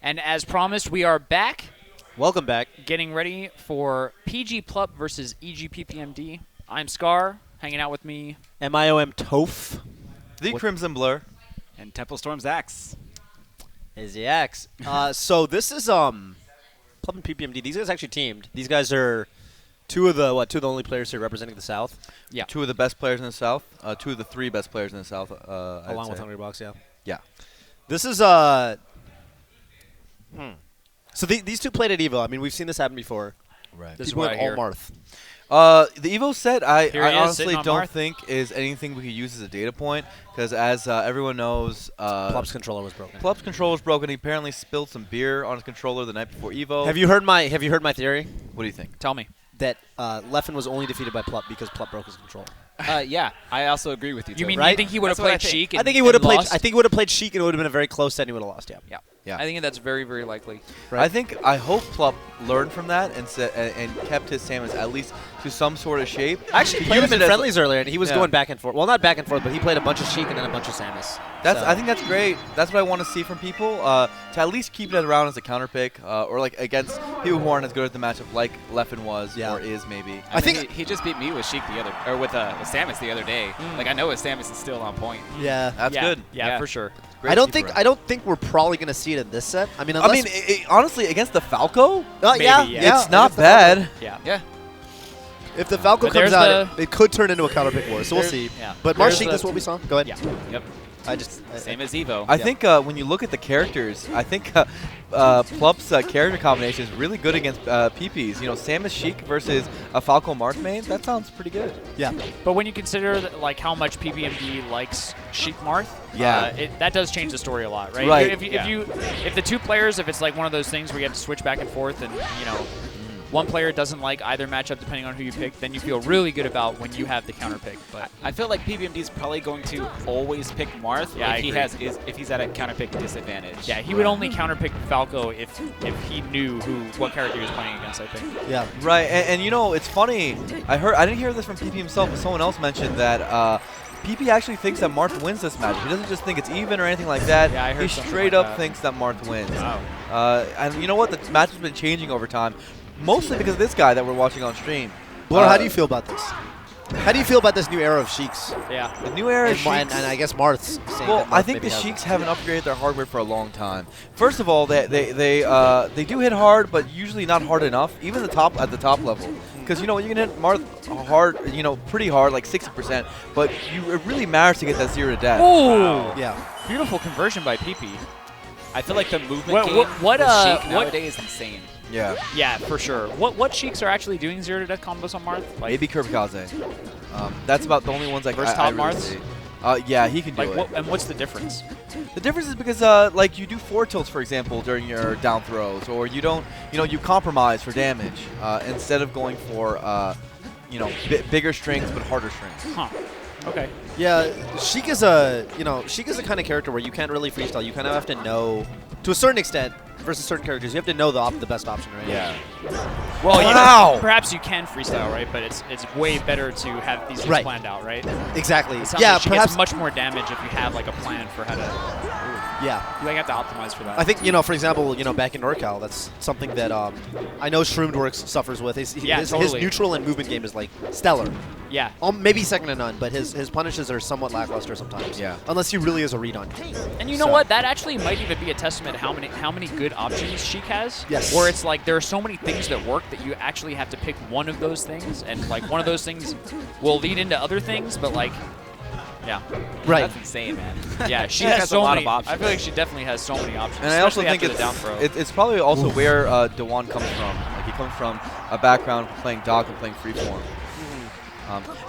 And as promised, we are back, Welcome back. getting ready for PG Plup versus EG PPMD. I'm Scar, hanging out with me. MIOM Toph The Crimson Blur. And Temple Storm's Axe. is the X. So this is Plup and PPMD. These guys actually teamed. These guys are two of the only players here representing the South. Yeah. Two of the best players in the South. Two of the three best players in the South. Along with Hungry Box, yeah. Yeah. This is So these two played at Evo. I mean, we've seen this happen before. Right. This is People what went I all hear. Marth. The Evo set, Here I he is, honestly sitting on don't Marth. think is anything we could use as a data point because, as everyone knows, Plup's controller was broken. Plup's controller was broken. He apparently spilled some beer on his controller the night before Evo. Have you heard my theory What do you think? Tell me. that Leffen was only defeated by Plup because Plup broke his controller? Yeah, I also agree with you. You Toph. mean Right? you think he would have That's what I played think. Sheik? I think he would have played. lost? I think he would have played Sheik, and it would have been a very close set. And he would have lost. Yeah. Yeah. Yeah. I think that's very, very likely. Right. I hope Plup learned from that and kept his Samus at least to some sort of shape. I actually To played use him in it as- friendlies earlier, and he was Yeah. going back and forth. Well, not back and forth, but he played a bunch of Sheik and then a bunch of Samus. I think that's great. That's what I want to see from people. To at least keep it around as a counter pick, or like against people who aren't as good at the matchup, like Leffen was Yeah. or is maybe. I think he just beat me with Sheik with Samus the other day. Like I know his Samus is still on point. Yeah. That's yeah. good. Yeah, Yeah. for sure. Great I don't keep think around. I don't think we're probably going to see it in this set. I mean, I unless mean, honestly, against the Falco, Maybe, yeah, yeah. it's not against the Falco. bad. Yeah. Yeah. If the Falco But comes there's out, it could turn into a counter pick war. So we'll There- see. yeah. But There's Sheik, the- this is what we saw. Go ahead. Yeah. Yep. I just Same as Evo. I think when you look at the characters, I think Plup's character combination is really good against PPs. You know, Samus Sheik versus a Falco Marth main. That sounds pretty good. yeah. But when you consider like how much PPMD likes Sheik Marth, Yeah. that does change the story a lot, right? Right. If the two players, if it's like one of those things where you have to switch back and forth, and one player doesn't like either matchup depending on who you pick, then you feel really good about when you have the counter pick. But I feel like PPMD is probably going to always pick Marth Yeah, I if he's at a counter pick disadvantage. yeah, he would only counter pick Falco if he knew what character he was playing against, I think. Yeah. Right, and you know, it's funny. I didn't hear this from PP himself, but someone else mentioned that PP actually thinks that Marth wins this match. He doesn't just think it's even or anything like that. Yeah, I heard he something straight like up that. thinks that Marth wins. Wow. And you know what? The match has been changing over time, mostly because of this guy that we're watching on stream. Blur, how do you feel about this? How do you feel about this new era of Sheiks? Yeah. The new era And, of and Sheiks- I guess Marth's saying Well, that Marth I think maybe the hasn't. Sheiks haven't upgraded their hardware for a long time. First of all, they do hit hard, but usually not hard enough, even at the top level. Because you can hit Marth hard, pretty hard, like 60%. But it really matters to get that 0 to death. Ooh! Yeah. Beautiful conversion by PP. I feel like the movement What- game what- with Sheik what- nowadays is insane. Yeah, Yeah, for sure. What Sheiks are actually doing 0 to death combos on Marth? Like, maybe Kirikaze. That's about the only ones I Versus I top really Marths? see. Yeah, he can do it. and what's the difference? The difference is because like you do forward tilts, for example, during your down throws, or you don't, you compromise for damage instead of going for bigger strings but harder strings. Huh. Okay. Yeah, Sheik is a kind of character where you can't really freestyle. You kind of have to know, to a certain extent, versus certain characters, you have to know the best option, right? Yeah. Well, Wow. perhaps you can freestyle, right? But it's way better to have these things Right. planned out, right? Exactly. It sounds Yeah, like she perhaps. gets much more damage if you have like a plan for how to. Yeah. You like have to optimize for that. I think, for example, back in NorCal, that's something that I know Shroomed suffers with. His totally. neutral and movement game is like stellar. yeah. Maybe second to none, but his punishes are somewhat lackluster sometimes. Yeah. Unless he really is a read on you. And you know So- what? That actually might even be a testament to how many good options Sheik has. Yes. Where it's like there are so many things that work that you actually have to pick one of those things, and like one of those things will lead into other things, but like, yeah, Right. That's insane, man. yeah, she She has has so a lot many. of options. I feel like she definitely has so many options. And I also especially think after the down throw. it's probably also where Dewan comes from. Like he comes from a background playing Doc and playing Freeform.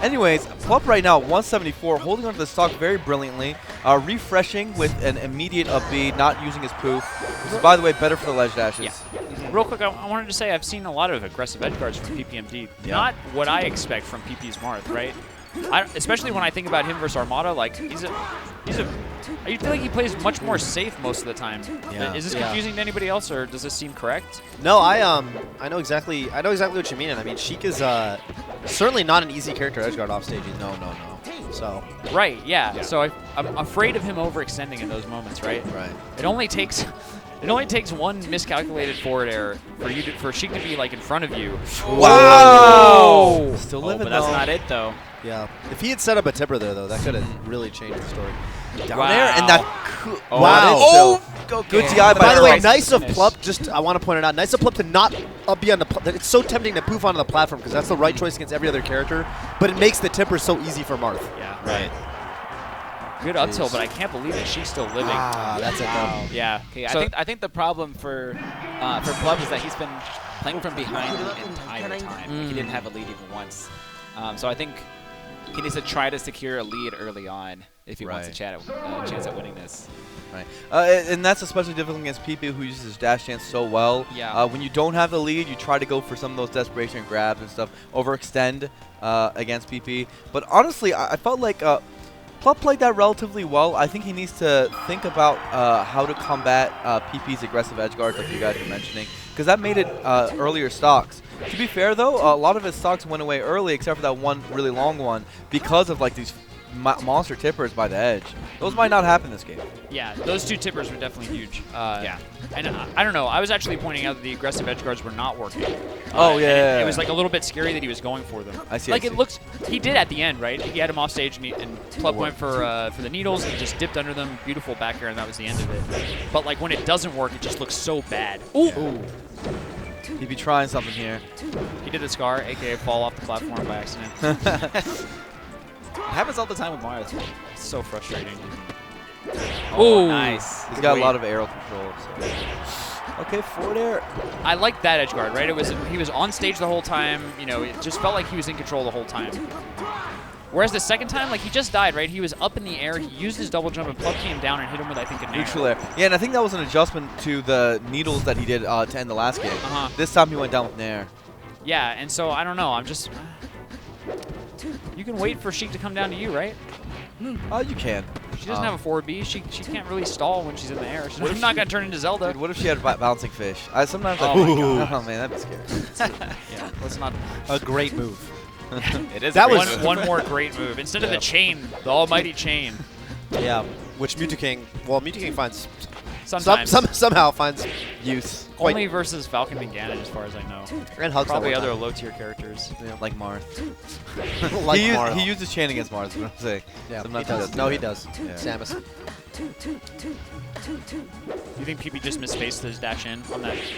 Anyways, Plup right now 174, holding onto the stock very brilliantly, refreshing with an immediate up B, not using his poof, which is, by the way, better for the ledge dashes. Yeah. Real quick, I wanted to say I've seen a lot of aggressive edge guards from PPMD. Yeah. Not what I expect from PP's Marth, right? Especially when I think about him versus Armada, like he's a. I feel like he plays much more safe most of the time. Yeah. Is this Yeah. confusing to anybody else, or does this seem correct? No, I know exactly what you mean, and I mean Sheik is certainly not an easy character edgeguard off stage. No. So Right. Yeah. So I'm afraid of him overextending in those moments, right? Right. It only takes It only takes one miscalculated forward error for Sheik to be like in front of you. Wow! Still living but that's though. not it, though. Yeah. If he had set up a tipper there, though, that could have really changed the story. Down Wow. there, and that. Wow. Oh, good DI by By the way, Christ. nice of Finish. Plup. Just I want to point it out. Nice of Plup to not be on the. It's so tempting to poof onto the platform because that's the right choice against every other character, but it makes the tipper so easy for Marth. Yeah. Right. Good up tilt, but I can't believe that she's still living. Ah, that's it though. Yeah. Okay, So- I think the problem for Plup is that he's been playing from behind the entire time. Like, he didn't have a lead even once. So I think he needs to try to secure a lead early on if he wants a chance at winning this. Right. And that's especially difficult against PP who uses his dash dance so well. Yeah. When you don't have the lead, you try to go for some of those desperation grabs and stuff, overextend against PP. But honestly, I felt like Plup played that relatively well. I think he needs to think about how to combat PP's aggressive edge guards like you guys were mentioning, because that made it earlier stocks. To be fair, though, a lot of his stocks went away early except for that one really long one because of like these monster tippers by the edge. Those might not happen this game. Yeah, those two tippers were definitely huge. Yeah. And I don't know. I was actually pointing out that the aggressive edge guards were not working. Oh, and yeah. It was like a little bit scary that he was going for them. I see, Like I see. it looks. He did at the end, right? He had him off stage, and Plup went for the needles and just dipped under them. Beautiful back air, and that was the end of it. But like when it doesn't work, it just looks so bad. Ooh. Ooh. He'd be trying something here. He did the scar, aka fall off the platform by accident. It happens all the time with Mario. It's so frustrating. Oh, Ooh. nice. He's got a Great. lot of aerial control. So. Okay, forward air. I liked that edge guard, right? He was on stage the whole time. You know, it just felt like he was in control the whole time. Whereas the second time, like he just died, right? He was up in the air. He used his double jump, and Plup came down and hit him with, I think, a nair. Neutral air. Yeah, and I think that was an adjustment to the needles that he did to end the last game. Uh-huh. This time he went down with nair. Yeah, and so I don't know. I'm just. You can wait for Sheik to come down to you, right? You can. She doesn't have a forward B. She can't really stall when she's in the air. She's not gonna turn into Zelda. Dude, what if she had bouncing fish? Sometimes Oh I my think, God. oh man, that'd be scary. Yeah, let's not. A great move. It is. That a great was move. One more great move. Instead of the chain, the almighty chain. Yeah. Which Mewtwo King, Mewtwo King finds Sometimes. somehow finds use. Only versus Falcon and Ganon, as far as I know. And hugs Probably that one other time. low-tier characters. Like Marth. Like he, Mario. he uses chain against Marth, is what I'm saying. Yeah, Sometimes he does. do No, he that. does. Yeah. Samus. You think PP just misspaced his dash in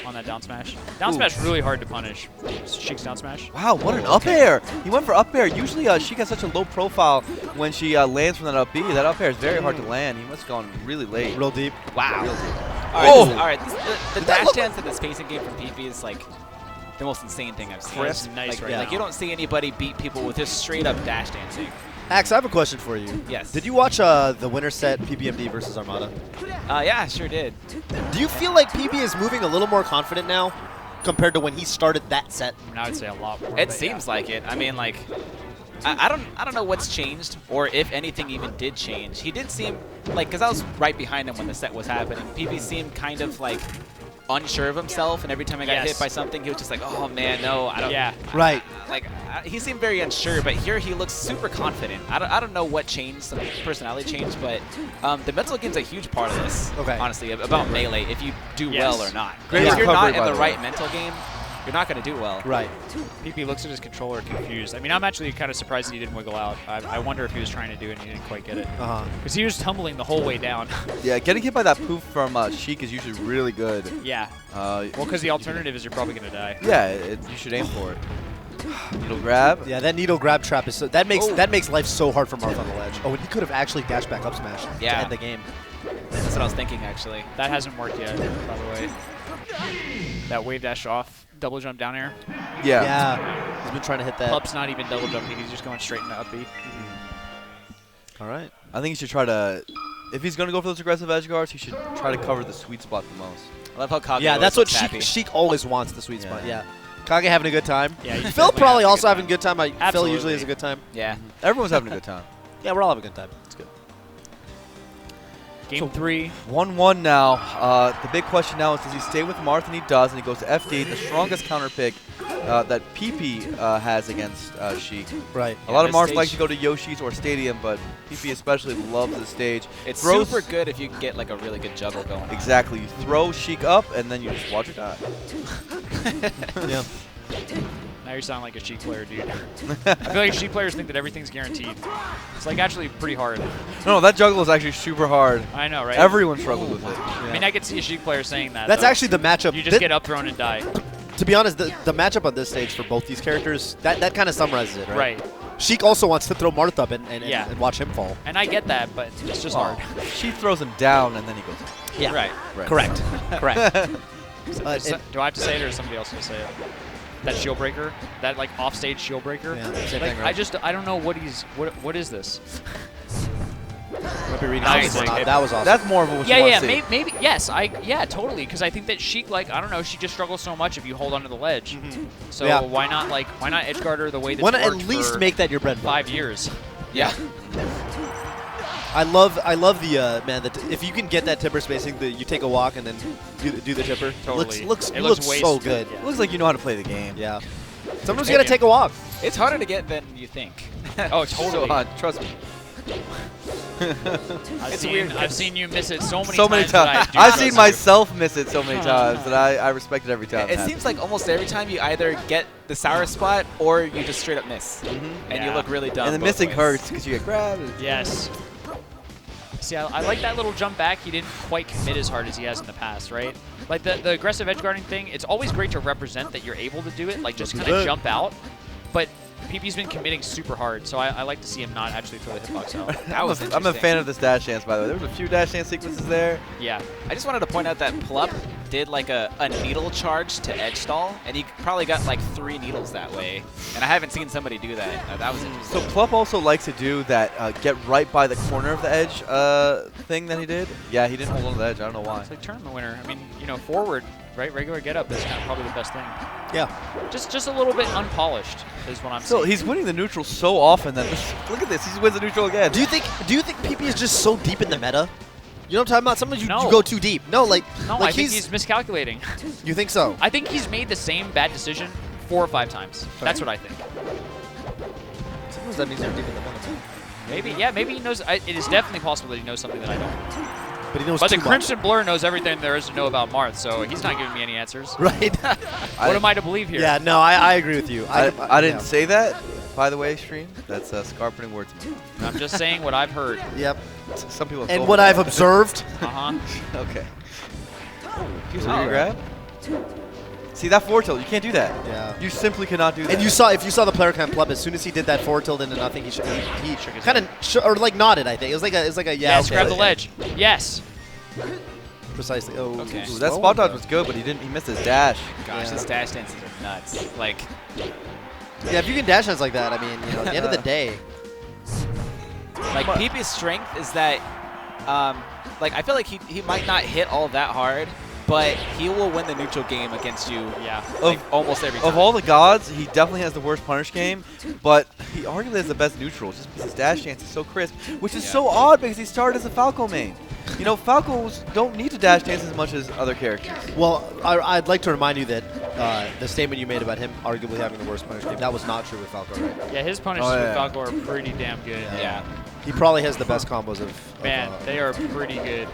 on that down smash? Down smash really hard to punish. Sheik's down smash. Wow, what an up air! He went for up air. Usually she has such a low profile when she lands from that up B. That up air is very hard to land. He must have gone really late. Real deep. Wow. Real deep. All Oh. right. The dash dance in the spacing game from PP is like the most insane thing I've seen. Crisp, nice like, right like now. you don't see anybody beat people with just straight up dash dancing. Axe, I have a question for you. Yes. Did you watch the winner set PPMD versus Armada? Yeah, I sure did. Do you feel like PP is moving a little more confident now compared to when he started that set? I mean, I would say a lot more. It but seems yeah. like it. I mean, like, I don't know what's changed, or if anything even did change. He did seem like, because I was right behind him when the set was happening. PP seemed kind of like unsure of himself, and every time I got Yes. hit by something, he was just like, "Oh man, no, I don't." Yeah. Right. He seemed very unsure, but here he looks super confident. I don't know what changed, some personality change, but the mental game's a huge part of this. Okay. Honestly, about Melee, if you do Yes. well or not. Great If you're recovery, not in by the the right way. mental game, you're not going to do well. Right. PP looks at his controller confused. I mean, I'm actually kind of surprised that he didn't wiggle out. I wonder if he was trying to do it and he didn't quite get it. Uh-huh. Because he was tumbling the whole way down. Yeah, getting hit by that poof from Sheik is usually really good. Yeah. Well, Well, because the alternative is you're probably going to die. Yeah, you should aim for it. Needle grab. Yeah, that needle grab trap is so that makes life so hard for Marth on the ledge. Oh, and he could have actually dashed back up smash to Yeah. end the game. That's what I was thinking, actually. That hasn't worked yet, by the way. That wave dash off, double jump down air. Yeah. Yeah. He's been trying to hit that. Plup's not even double jumping. He's just going straight into up B. All right. I think he should try to, if he's going to go for those aggressive edge guards, he should try to cover the sweet spot the most. I love how Kage Yeah, always that's what looks happy. Sheik always wants, the sweet spot. Yeah. Yeah. Kage having a good time. Yeah, he's Phil definitely probably having a also good having a time. good time. Phil Absolutely. usually has a good time. Yeah. Everyone's having a good time. Yeah, we're all having a good time. It's good. Game 3. 1-1 now. The big question now is, does he stay with Marth? And he does, and he goes to FD, the strongest counter pick that PP has against Sheik. Right. A lot of this Mars stage- like to go to Yoshi's or Stadium, but PP especially loves the stage. It's Throws- super good if you can get like a really good juggle going. Exactly. You throw Sheik up, and then you just watch her die. Yeah. Now you sound like a Sheik player, dude. I feel like Sheik players think that everything's guaranteed. It's like actually pretty hard. No, that juggle is actually super hard. I know, right? Everyone struggles with it. I mean, I could see a Sheik player saying that. That's though. actually the matchup. You just get up thrown and die. To be honest, the matchup on this stage for both these characters, that kind of summarizes it, right? Right. Sheik also wants to throw Marth up and Yeah. watch him fall. And I get that, but it's just hard. She throws him down, and then he goes. Yeah. Right. Right. Correct. Correct. Do I have to say it or is somebody else going to say it? That shield breaker? That like offstage shield breaker? Yeah, same Like thing, right? I don't know what what is this? Might be reading Nice. that was awesome. That's more of what you Yeah, want yeah, to see. maybe yes, totally, because I think that Sheik, like, I don't know, she just struggles so much if you hold onto the ledge. So Yeah. why not edge guard her the way Why that's not at worked least for make that your bread and butter? 5 years? Yeah. I love the man. If you can get that tipper spacing, you take a walk and then do the tipper. Totally. It looks looks way so smooth, good. yeah. Looks like you know how to play the game. Yeah. Sometimes you gotta take a walk. It's harder to get than you think. Oh, So totally. hard. Trust me. I've seen you miss it so many So times. many that I times. do I've trust seen you. myself miss it so many times that I respect it every time. It seems like almost every time you either get the sour spot or you just straight up miss, and you Yeah. look really dumb. and the both missing ways. hurts because you get grabbed. Yes. See, I like that little jump back. He didn't quite commit as hard as he has in the past, right? Like the aggressive edge guarding thing, it's always great to represent that you're able to do it, like just kind of jump out. But PP's been committing super hard, so I like to see him not actually throw the hitbox out. That was I'm a interesting. fan of this dash dance, by the way. There was a few dash dance sequences there. Yeah. I just wanted to point out that Plup did like a needle charge to edge stall, and he probably got like 3 needles that way. And I haven't seen somebody do that. That was So interesting. Plup also likes to do that get right by the corner of the edge thing that he did. Yeah, he didn't hold on to the edge. I don't know why. It's like tournament winner. I mean, forward, right? Regular get up is kind of probably the best thing. Yeah. Just a little bit unpolished is what I'm So saying. he's winning the neutral so often that look at this. He wins the neutral again. Do you think PP is just so deep in the meta? You know what I'm talking about? Sometimes you No. go too deep. No, like No, like I think he's miscalculating. You think so? I think he's made the same bad decision 4 or 5 times. That's what I think. Sometimes that means you're deep in the meta. Maybe he knows. It is definitely possible that he knows something that I don't. But he knows But the too much. Crimson Blur knows everything there is to know about Marth, so he's not giving me any answers. Right? What am I to believe here? Yeah, no, I agree with you. I didn't yeah. say that, by the way, stream. That's Scar putting words in my mouth. I'm just saying what I've heard. Yep. Some people have And told what me I've that. observed. Uh-huh. Okay. He was So all you right. grab? See, that forward tilt, you can't do that. Yeah. You simply cannot do that. And if you saw the player cam Plup, as soon as he did that forward tilt into nothing, he Shook his kind of or like nodded. I think it was like a yeah. Yes, okay. grab the ledge. Yes. Precisely. Oh. Okay. Ooh, that spot dodge was good, but he missed his dash. Gosh, Yeah. his dash dances are nuts. Like, Yeah, if you can dash dance like that, I mean, at the end of the day. PP's strength is that, I feel like he might not hit all that hard, but he will win the neutral game against you. Yeah. Almost every time. Of all the gods, he definitely has the worst punish game, but he arguably has the best neutral, just because his dash dance is so crisp, which is so odd because he started as a Falco main. Falcos don't need to dash dance as much as other characters. Well, I'd like to remind you that the statement you made about him arguably having the worst punish game, that was not true with Falco, right? Yeah, his punishes Oh, yeah. with Falco are pretty damn good. Yeah. He probably has the best combos of Man, they are pretty good.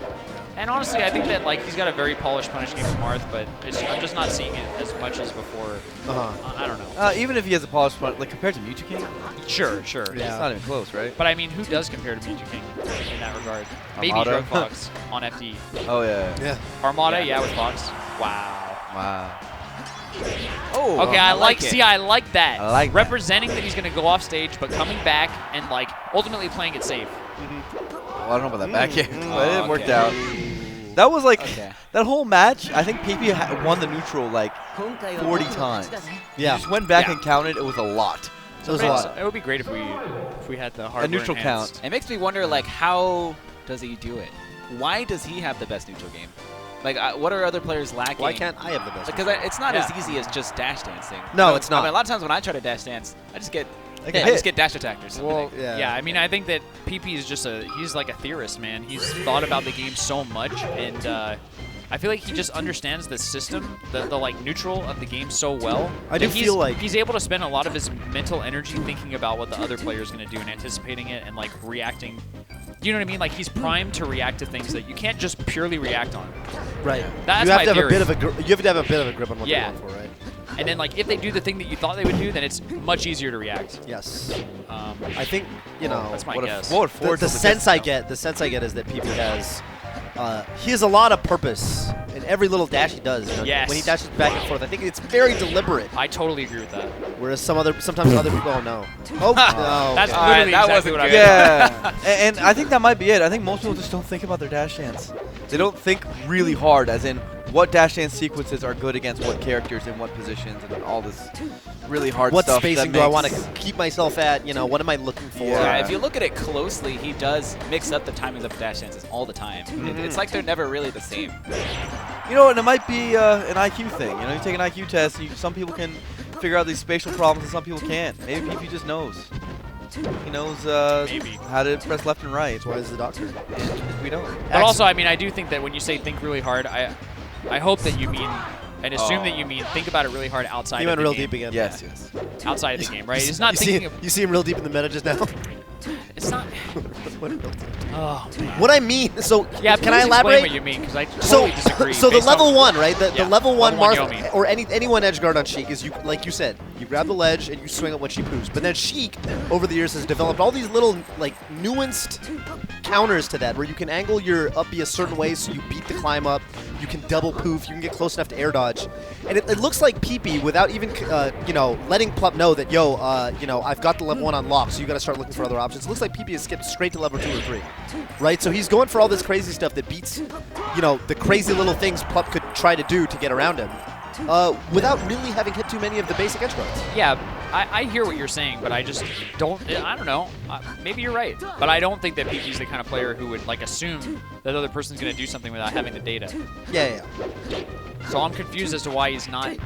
And honestly, I think that he's got a very polished punish game from Marth, but I'm just not seeing it as much as before. I don't know. Even if he has a polished front, compared to Mewtwo King, Sure. it's not even close, right? But I mean, who does compare to Mewtwo King in that regard? Maybe Armada? Drug Fox on FD. Oh, yeah. Yeah. Armada, Yeah. with Fox. Wow. Wow. Oh, Okay, I like. it. See, I like that. I like that. representing that he's going to go off stage, but coming back and ultimately playing it safe. Well, I don't know about that back end, but it worked okay. out. That was Okay. that whole match, I think PP won the neutral 40 times. Yeah. He just went back Yeah. and counted. It was a lot. It was a lot. It would be great if we had the hardware neutral enhanced. count. It makes me wonder, how does he do it? Why does he have the best neutral game? What are other players lacking? Why can't I have the best? Because it's not Yeah. as easy as just dash dancing. No, it's not. I mean, a lot of times when I try to dash dance, I just get get I hit. just get dash attacked or something. Well, Yeah. yeah. I mean, I think that PP is just he's like a theorist, man. He's thought about the game so much, and I feel like he just understands the system, the like neutral of the game so well. I do that feel like he's able to spend a lot of his mental energy thinking about what the other player is going to do and anticipating it and like reacting. You know what I mean? Like he's primed to react to things that you can't just purely react on. right. That's you have my to have theory. a bit of a you have to have a bit of a grip on what Yeah. they're going for, right? And then like if they do the thing that you thought they would do, then it's much easier to react. Yes. Um, I think that's my guess. What the sense I get is that PP has he has a lot of purpose in every little dash he does. You know? Yes. When he dashes back and forth, I think it's very deliberate. I totally agree with that. Whereas sometimes other people, oh no, oh no. That's okay. literally that exactly wasn't what I good. Yeah, and I think that might be it. I think most people just don't think about their dash dance. They don't think really hard, as in what dash dance sequences are good against what characters in what positions and all this really hard What stuff. spacing that do I makes- want to keep myself at? You know, what am I looking for? Yeah. Yeah, if you look at it closely, he does mix up the timings of dash dances all the time. It's like they're never really the same. You know, and it might be an IQ thing. You know, you take an IQ test, and some people can figure out these spatial problems and some people can't. Maybe PP just knows. He knows Maybe. how to press left and right. That's why he's the doctor. And we don't. But also, I mean, I do think that when you say think really hard, I hope that you mean and assume that you mean think about it really hard outside He of went the real game. deep again. Yes, yes. Outside of the game, right? It's not thinking of, You see him real deep in the meta just now. it's not. What real deep? Oh man. What I mean, so Yeah, can I please explain eleborate? what you mean? Because I So, totally disagree. so the based level on- one, right? The Yeah, level one level one Marth Yomi. or anyone edge guard on Sheik is you, like you said, you grab the ledge and you swing it when she poos. But then Sheik, over the years, has developed all these little like nuanced counters to that, where you can angle your up B a certain way so you beat the climb up. You can double poof. You can get close enough to air dodge, and it looks like PP without even you know letting Plup know that you know I've got the level one on lock, so you got to start looking for other options. It looks like PP has skipped straight to level 2 or 3, right? So he's going for all this crazy stuff that beats you know the crazy little things Plup could try to do to get around him, without really having hit too many of the basic edge guards. Yeah, I hear what you're saying, but I just don't. I don't know. Maybe you're right, but I don't think that PP's the kind of player who would like assume that the other person's going to do something without having the data. Yeah. So I'm confused as to why he's not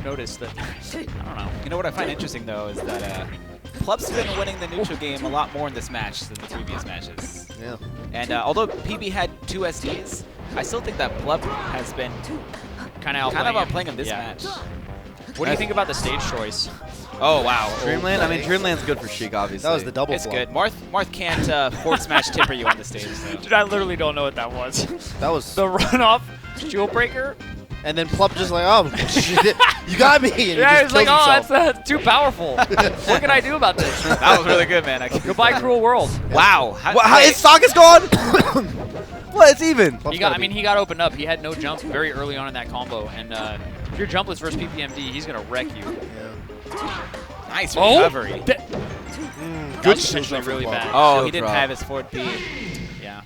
noticed that. I don't know. You know what I find interesting though is that Plup's been winning the neutral game a lot more in this match than the previous matches. Yeah. And although PB had 2 SDs, I still think that Plup has been Kind of outplaying him this Yeah. match. What do you think about the stage choice? Oh wow, Dreamland? I mean, Dreamland's good for Sheik, obviously. That was the double it's flop. good. Marth can't forward smash tipper you on the stage. So. Dude, I literally don't know what that was. That was The runoff shield breaker? And then Plup just like, oh, shit, you got me. And he Yeah, just he's like, kills oh, himself. that's too powerful. What can I do about this? That was really good, man. Goodbye, cruel world. Wow. His stock is gone? What? It's even. Plup's He got. gotta I mean, he got opened up. He had no jump very early on in that combo, and if you're jumpless versus PPMD, he's gonna wreck you. Yeah. Nice Oh, recovery. that Good was potentially shield really drop. bad. Oh, Shield he didn't drop. have his forward B. Yeah.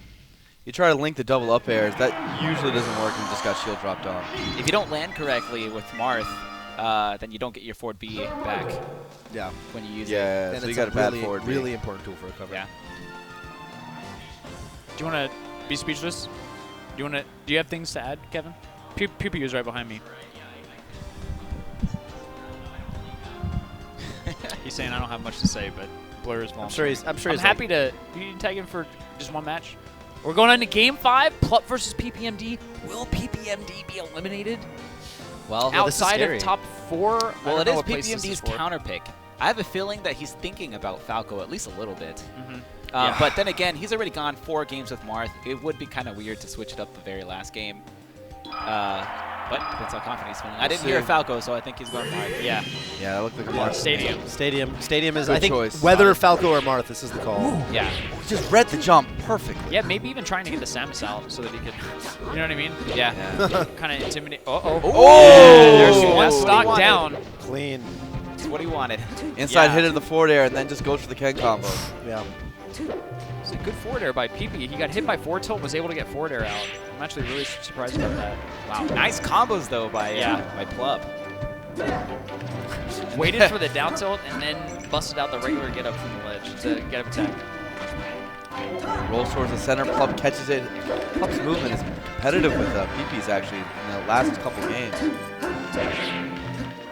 You try to link the double up airs. That usually doesn't work and just got shield dropped off. If you don't land correctly with Marth, then you don't get your forward B back Yeah. when you use it. Yeah, And so you it's got a bad really, forward. really important tool for recovery. Yeah. Do you want to be speechless? Do you have things to add, Kevin? Pew is right behind me. He's saying I don't have much to say, but Blur is volunteering. I'm sure I'm he's happy to. You tag him for just one match. We're going into Game 5. Plup versus PPMD. Will PPMD be eliminated Well, outside of top 4? Well, I it don't know is what place this PPMD's for. counter pick. I have a feeling that he's thinking about Falco at least a little bit. Mhm. Yeah. But then again, he's already gone 4 games with Marth. It would be kind of weird to switch it up the very last game. But depends how confident he's feeling. I didn't hear see. Falco, so I think he's going Marth. Yeah. Yeah, that looked like a mark. Stadium. Stadium is, Good I think, choice. whether Falco or Marth, this is the call. Yeah. He just read the jump perfectly. Yeah, maybe even trying to get the Samus out so that he could, you know what I mean? Yeah. Kind of intimidate. Uh-oh. Oh! There's That's one what he stock wanted. down. Clean. That's what he wanted. Inside Yeah. hit of the forward air and then just goes for the Ken combo. Yeah. It's a good forward air by PP. He got hit by forward tilt and was able to get forward air out. I'm actually really surprised about that. Wow. Nice combos, though, by Plup. Waited for the down tilt and then busted out the regular get up from the ledge to get up attack. Rolls towards the center. Plup catches it. Plup's movement is competitive with PP's actually in the last couple games.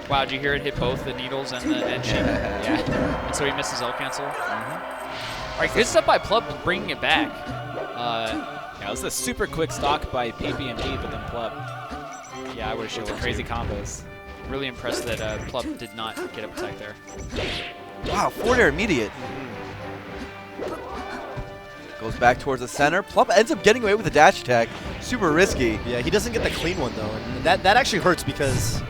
Wow, did you hear it hit both the needles and the edge? Yeah. And so he misses L cancel. All right, good stuff by Plup bringing it back. Yeah, it was a super quick stock by PPMD, but then Plup. Yeah, I would have With showed the crazy combos. Really impressed that Plup did not get up attack there. Wow, forward air immediate. Goes back towards the center. Plup ends up getting away with a dash attack. Super risky. Yeah, he doesn't get the clean one though, and that actually hurts because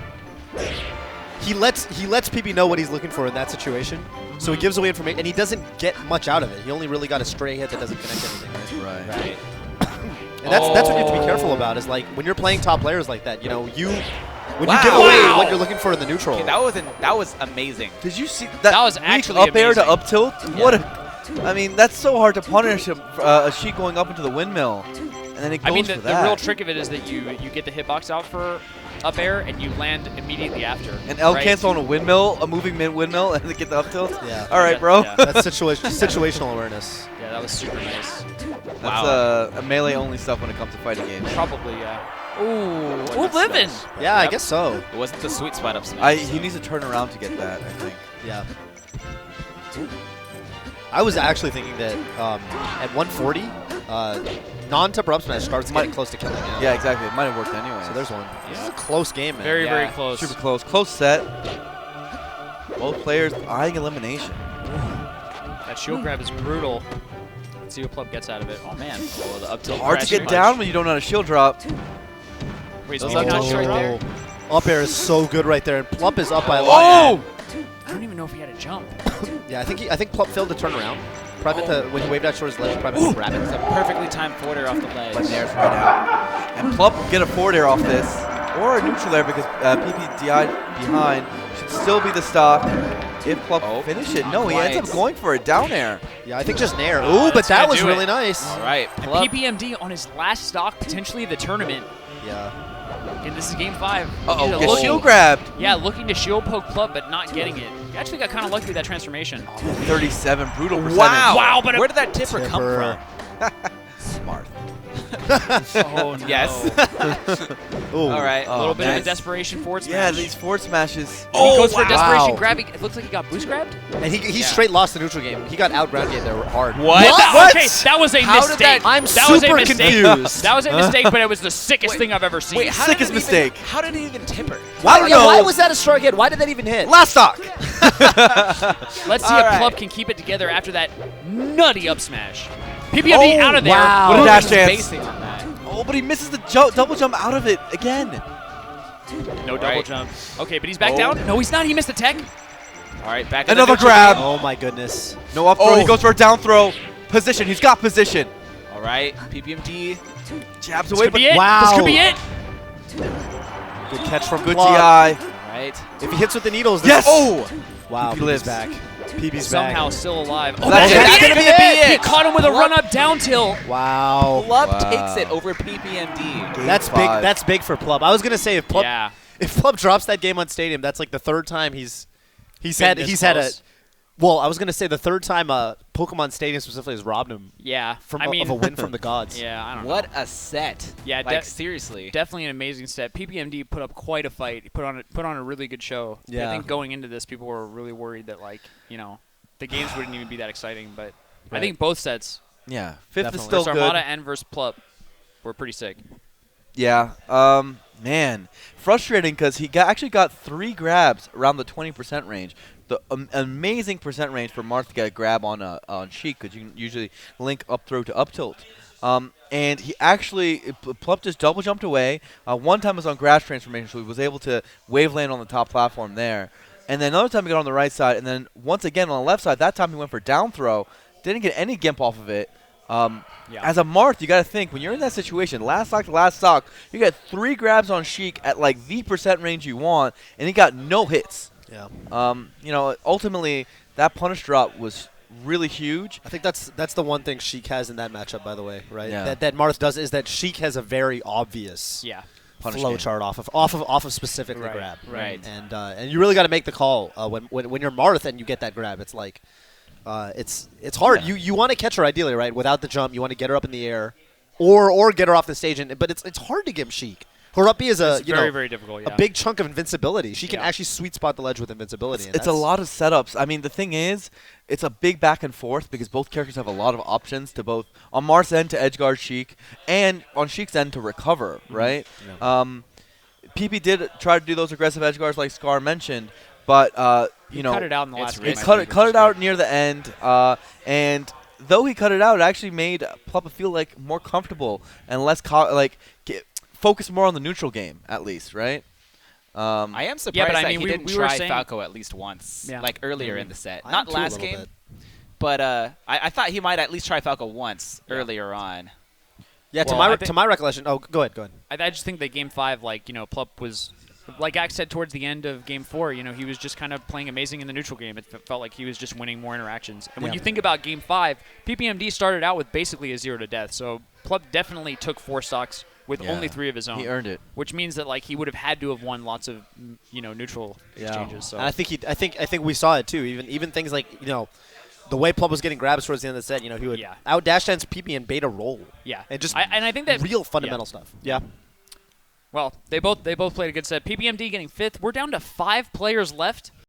he lets PP know what he's looking for in that situation. So he gives away information, and he doesn't get much out of it. He only really got a stray hit that doesn't connect anything. Right. Right. And that's what you have to be careful about. Is like when you're playing top players like that, you know, when you give Wow. away what you're looking for in the neutral. Okay, that was amazing. Did you see that? That was weak actually up air to amazing. up tilt. What a! I mean, that's so hard to punish a Sheik going up into the windmill, and then it goes I mean, for the that. real trick of it is that you get the hitbox out for up air and you land immediately after. And L right? cancel on a windmill, a moving mid windmill, and then get the up tilt. Yeah. All right, Yeah, bro. yeah. That's situational awareness. Yeah, that was super nice. That's a melee only stuff when it comes to fighting games. Probably, yeah. Ooh, What a living. smash. Yeah, I Yep. guess so. It wasn't the sweet spot up smash. He needs to turn around to get that, I think. Yeah. I was actually thinking that at 140, non-tupper up smash starts getting close to killing. Yeah, exactly. It might have worked anyway. So there's one. This is Yeah. a close game, man. Very, very Yeah. close. Super close. Close set. Both players eyeing elimination. That shield grab is brutal. Let's see what Plup gets out of it. Oh, man. Oh, the up tilt Hard to crashing get punch. down when you don't know how to shield drop. Wait, is Those maybe up not tilts shield right drop? there. Up air is so good right there, and Plup is up by a lot. Oh! I don't even know if he had a jump. Yeah, I think Plup failed to turn around. Probably meant to, when he waved out towards his ledge, probably meant to grab It's it. a perfectly timed forward air off the ledge. But Nair's right out. And Plup will get a forward air off this. Or a neutral air because PPDI behind should still be the stock. If Plup finish it. No, he ends up quite. going for a down air. Yeah, I think just Nair. Ooh, but that's that gonna was do really it. nice. All right, And Plup. PPMD on his last stock, potentially of the tournament. Yeah. And this is game 5. Uh-oh, He's get looking- shield grabbed. Yeah, looking to shield poke Plup, but not getting it. He actually got kind of lucky with that transformation. 37, brutal percentage. Wow. Wow, but where did that tipper come Tipper. from? Smart. Oh, no. Yes. Ooh. All right. A little bit of a nice. desperation forward smash. Yeah, these forward smashes. And he goes for a wow. desperation Wow. grab. It looks like he got boost grabbed. And he Yeah. straight lost the neutral game. He got outground game there hard. That, okay, that was a How did mistake. that- I'm that was a super mistake. confused. That was a mistake, but it was the sickest thing I've ever seen. Wait, how Sickest did it mistake. Even, how did it even tipper? I don't know. Why was that a strike hit? Why did that even hit? Last stock. Let's see All if right. Plup can keep it together after that nutty up smash. PPMD out of there. wow. What a dash He's dance. basing on that. Oh, but he misses the double jump out of it again. No double Right. jump. Okay, but he's back Oh. down. No, he's not. He missed the tech. All right, back in Another the neutral grab. game. Oh my goodness. No up throw. Oh. He goes for a down throw. Position. He's got position. All right, PPMD. Jabs This away, could but be it. wow. This could be it. Good catch from good Plup. TI. All right. If he hits with the needles, Yes. Oh. Wow. PP PB's lives. back. PB's Somehow back. still alive. Oh, That's that's it. gonna be it. He it. caught him with a Plup- run-up down tilt. Wow. Plup Wow. takes it over PPMD. Game That's big. 5. That's big for Plup. I was gonna say if Plup Yeah. drops that game on Stadium, that's like the third time he's Been had this a. close. Well, I was gonna say the third time Pokemon Stadium specifically has robbed him Yeah. from I mean, of a win from the gods. Yeah, I don't know. What a set. Yeah, like seriously. Definitely an amazing set. PPMD put up quite a fight. He put on a really good show. Yeah. I think going into this, people were really worried that the games wouldn't even be that exciting. But I Right. think both sets, Yeah. Fifth Definitely. is still versus good. Armada and versus Plup, were pretty sick. Yeah. Man, frustrating because he actually got 3 grabs around the 20% range. The amazing percent range for Marth to get a grab on Sheik because you can usually link up throw to up tilt. And he actually, Plup just double jumped away. One time was on grass transformation, so he was able to wave land on the top platform there. And then another time he got on the right side, and then once again on the left side, that time he went for down throw. Didn't get any gimp off of it. Yeah. As a Marth, you got to think, when you're in that situation, last stock to last stock, you get 3 grabs on Sheik at like the percent range you want, and he got no hits. Yeah. Ultimately, that punish drop was really huge. I think that's the one thing Sheik has in that matchup, by the way, right? Yeah. That Marth does is that Sheik has a very obvious Yeah. Punish flow game. chart off of specifically Right, grab. right. And you really got to make the call when you're Marth and you get that grab. It's like it's hard. Yeah. You want to catch her ideally, right? Without the jump, you want to get her up in the air, or get her off the stage. But it's hard to give Sheik. Her up B is It's very, very difficult, yeah. a big chunk of invincibility. She can Yeah. actually sweet spot the ledge with invincibility. and It's a that's- lot of setups. I mean, the thing is, it's a big back and forth because both characters have a lot of options to both on Marth's end to edgeguard Sheik and on Sheik's end to recover, right? PP did try to do those aggressive edgeguards like Scar mentioned, but you know, cut it out in the last it's game. he I cut think, it, cut which it is out good. near the end, and though he cut it out, it actually made Plup feel like more comfortable and less focus more on the neutral game at least, right? I am surprised Yeah, but I that mean, he we didn't were try saying- Falco at least once, Yeah. like earlier in the set. I am Not too a last little game, bit. but I thought he might at least try Falco once earlier on. Yeah, Well, I to my recollection. Oh, go ahead. I just think that Game 5, Plup was, like Axe said towards the end of Game 4, he was just kind of playing amazing in the neutral game. It felt like he was just winning more interactions. And when Yeah. you think about Game 5, PPMD started out with basically a 0 to death. So Plup definitely took 4 stocks with Yeah. only 3 of his own. He earned it. Which means that he would have had to have won lots of neutral Yeah. exchanges. So And I think we saw it too. Even things like the way Plup was getting grabs towards the end of the set. He would Yeah. out dash dance PP and beta roll. yeah, And just I think that real fundamental stuff. Yeah. Well, they both played a good set. PPMD getting 5th. We're down to 5 players left.